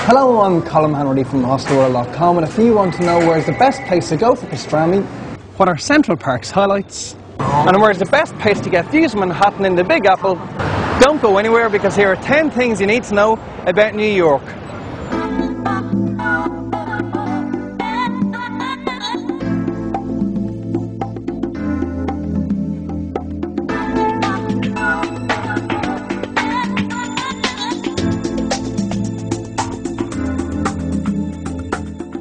Hello, I'm Colin Hanratty from hostelworld.com, and if you want to know where's the best place to go for pastrami, what are Central Park's highlights, and where's the best place to get views of Manhattan in the Big Apple, don't go anywhere because here are 10 things you need to know about New York.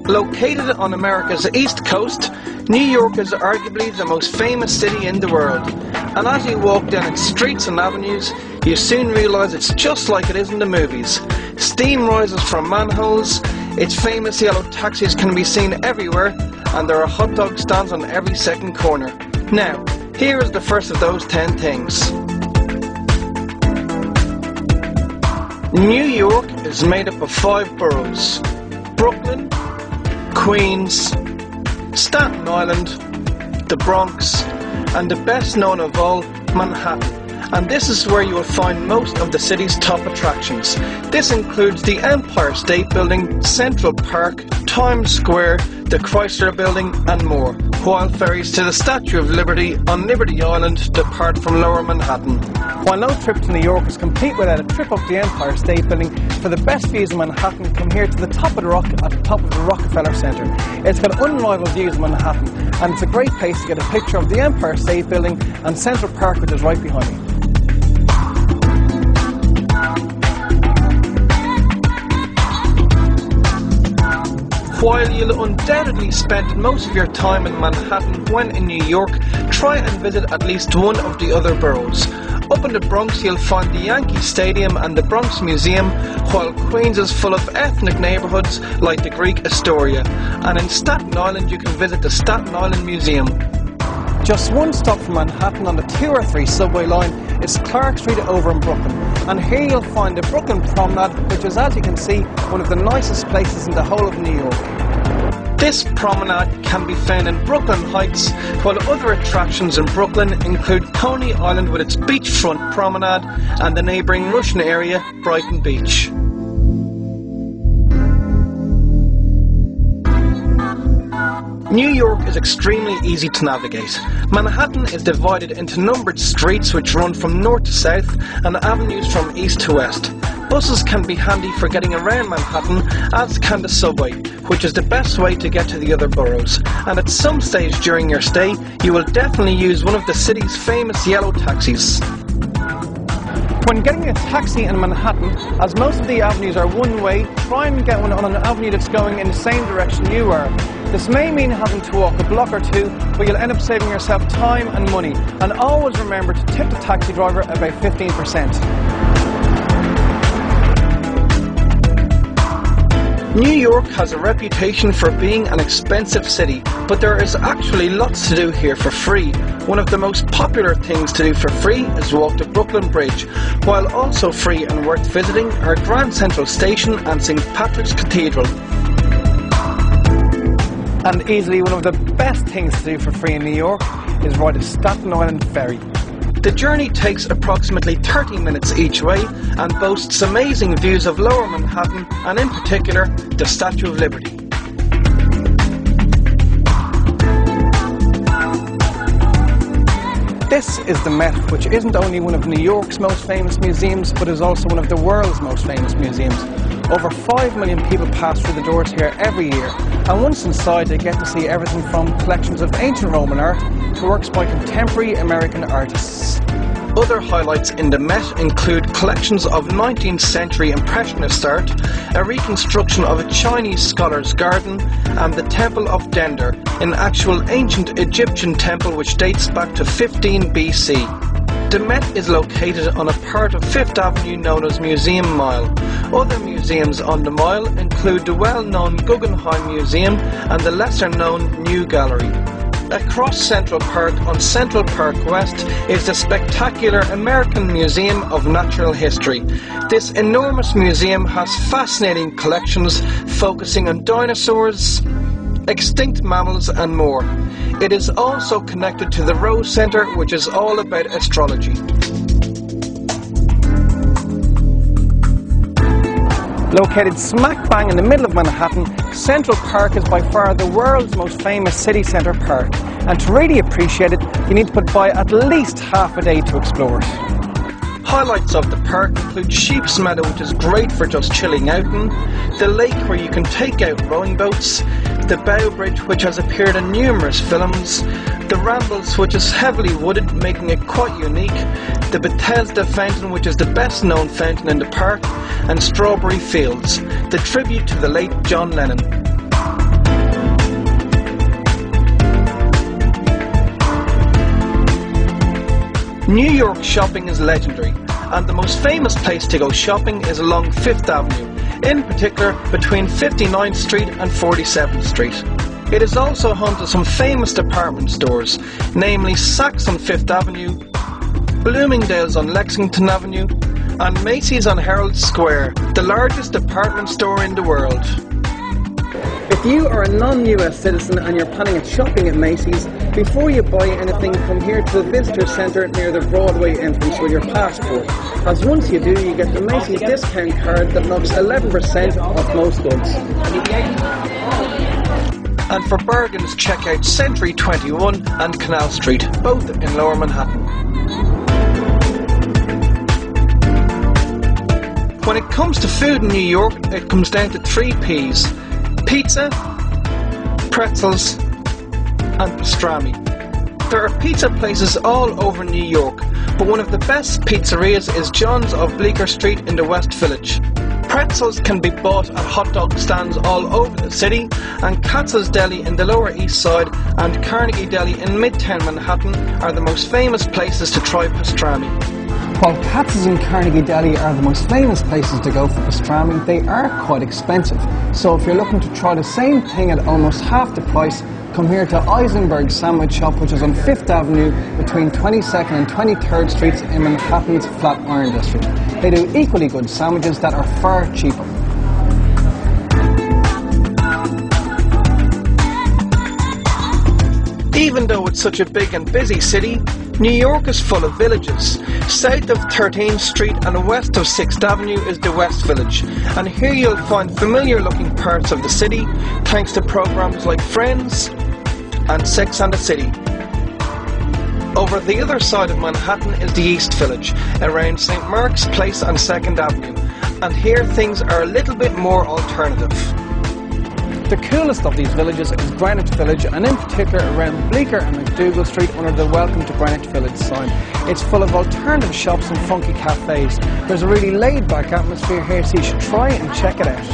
Located on America's East Coast, New York is arguably the most famous city in the world. And as you walk down its streets and avenues, you soon realise it's just like it is in the movies. Steam rises from manholes, its famous yellow taxis can be seen everywhere, and there are hot dog stands on every second corner. Now, here is the first of those 10 things. New York is made up of 5 boroughs: Brooklyn, Queens, Staten Island, the Bronx, and the best known of all, Manhattan. And this is where you will find most of the city's top attractions. This includes the Empire State Building, Central Park, Times Square, the Chrysler Building, and more, while ferries to the Statue of Liberty on Liberty Island depart from Lower Manhattan. While no trip to New York is complete without a trip up the Empire State Building, for the best views of Manhattan, come here to the top of the rock at the top of the Rockefeller Center. It's got unrivaled views of Manhattan, and it's a great place to get a picture of the Empire State Building and Central Park, which is right behind me. While you'll undoubtedly spend most of your time in Manhattan when in New York, try and visit at least one of the other boroughs. Up in the Bronx you'll find the Yankee Stadium and the Bronx Museum, while Queens is full of ethnic neighbourhoods like the Greek Astoria. And in Staten Island you can visit the Staten Island Museum. Just one stop from Manhattan on the 2 or 3 subway line is Clark Street over in Brooklyn. And here you'll find the Brooklyn Promenade, which is, as you can see, one of the nicest places in the whole of New York. This promenade can be found in Brooklyn Heights, while other attractions in Brooklyn include Coney Island with its beachfront promenade and the neighbouring Russian area, Brighton Beach. New York is extremely easy to navigate. Manhattan is divided into numbered streets which run from north to south and avenues from east to west. Buses can be handy for getting around Manhattan, as can the subway, which is the best way to get to the other boroughs. And at some stage during your stay, you will definitely use one of the city's famous yellow taxis. When getting a taxi in Manhattan, as most of the avenues are one way, try and get one on an avenue that's going in the same direction you are. This may mean having to walk a block or 2, but you'll end up saving yourself time and money. And always remember to tip the taxi driver about 15%. New York has a reputation for being an expensive city, but there is actually lots to do here for free. One of the most popular things to do for free is walk the Brooklyn Bridge, while also free and worth visiting are Grand Central Station and St. Patrick's Cathedral. And easily one of the best things to do for free in New York is ride a Staten Island ferry. The journey takes approximately 30 minutes each way and boasts amazing views of Lower Manhattan and in particular the Statue of Liberty. This is the Met, which isn't only one of New York's most famous museums, but is also one of the world's most famous museums. Over 5 million people pass through the doors here every year, and once inside they get to see everything from collections of ancient Roman art to works by contemporary American artists. Other highlights in the Met include collections of 19th century Impressionist art, a reconstruction of a Chinese scholar's garden, and the Temple of Dender, an actual ancient Egyptian temple which dates back to 15 BC. The Met is located on a part of Fifth Avenue known as Museum Mile. Other museums on the Mile include the well-known Guggenheim Museum and the lesser-known New Gallery. Across Central Park on Central Park West is the spectacular American Museum of Natural History. This enormous museum has fascinating collections focusing on dinosaurs, extinct mammals and more. It is also connected to the Rose Center, which is all about astrology. Located smack bang in the middle of Manhattan, Central Park is by far the world's most famous city centre park. And to really appreciate it, you need to put by at least half a day to explore it. Highlights of the park include Sheep's Meadow, which is great for just chilling out in, the lake where you can take out rowing boats, the Bow Bridge, which has appeared in numerous films, the Rambles, which is heavily wooded, making it quite unique, the Bethesda Fountain, which is the best known fountain in the park, and Strawberry Fields, the tribute to the late John Lennon. New York shopping is legendary, and the most famous place to go shopping is along 5th Avenue, in particular between 59th Street and 47th Street. It is also home to some famous department stores, namely Saks on 5th Avenue, Bloomingdale's on Lexington Avenue, and Macy's on Herald Square, the largest department store in the world. If you are a non-US citizen and you're planning on shopping at Macy's, before you buy anything, come here to the Visitor Centre near the Broadway entrance with your passport. As once you do, you get the Macy's discount card that knocks 11% off most goods. And for bargains, check out Century 21 and Canal Street, both in Lower Manhattan. When it comes to food in New York, it comes down to 3 P's: pizza, pretzels, and pastrami. There are pizza places all over New York, but one of the best pizzerias is John's of Bleecker Street in the West Village. Pretzels can be bought at hot dog stands all over the city, and Katz's Deli in the Lower East Side and Carnegie Deli in Midtown Manhattan are the most famous places to try pastrami. While Katz's and Carnegie Deli are the most famous places to go for pastrami, they are quite expensive. So if you're looking to try the same thing at almost half the price, come here to Eisenberg Sandwich Shop, which is on 5th Avenue between 22nd and 23rd Streets in Manhattan's Flatiron District. They do equally good sandwiches that are far cheaper. Even though it's such a big and busy city, New York is full of villages. South of 13th Street and west of 6th Avenue is the West Village, and here you'll find familiar looking parts of the city thanks to programs like Friends and Sex and the City. Over the other side of Manhattan is the East Village, around St. Mark's Place and 2nd Avenue, and here things are a little bit more alternative. The coolest of these villages is Greenwich Village, and in particular around Bleecker and McDougal Street under the Welcome to Greenwich Village sign. It's full of alternative shops and funky cafes. There's a really laid-back atmosphere here, so you should try and check it out.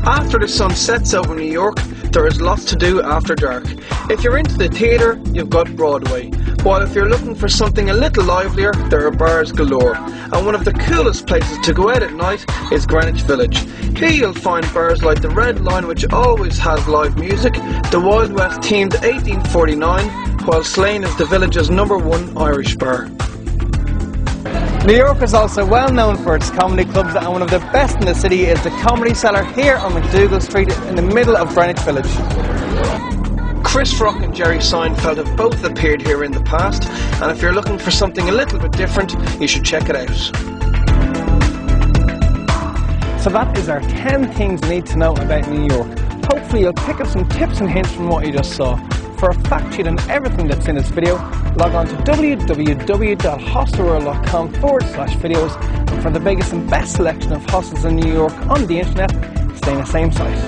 After the sun sets over New York, there is lots to do after dark. If you're into the theatre, you've got Broadway. While if you're looking for something a little livelier, there are bars galore. And one of the coolest places to go out at night is Greenwich Village. Here you'll find bars like the Red Line, which always has live music, the Wild West themed 1849, while Slane is the village's #1 Irish bar. New York is also well known for its comedy clubs, and one of the best in the city is the Comedy Cellar here on McDougal Street in the middle of Greenwich Village. Chris Rock and Jerry Seinfeld have both appeared here in the past, and if you're looking for something a little bit different, you should check it out. So that is our 10 things you need to know about New York. Hopefully you'll pick up some tips and hints from what you just saw. For a fact sheet on everything that's in this video, log on to www.hostelworld.com/videos, and for the biggest and best selection of hostels in New York on the internet, stay in the same site.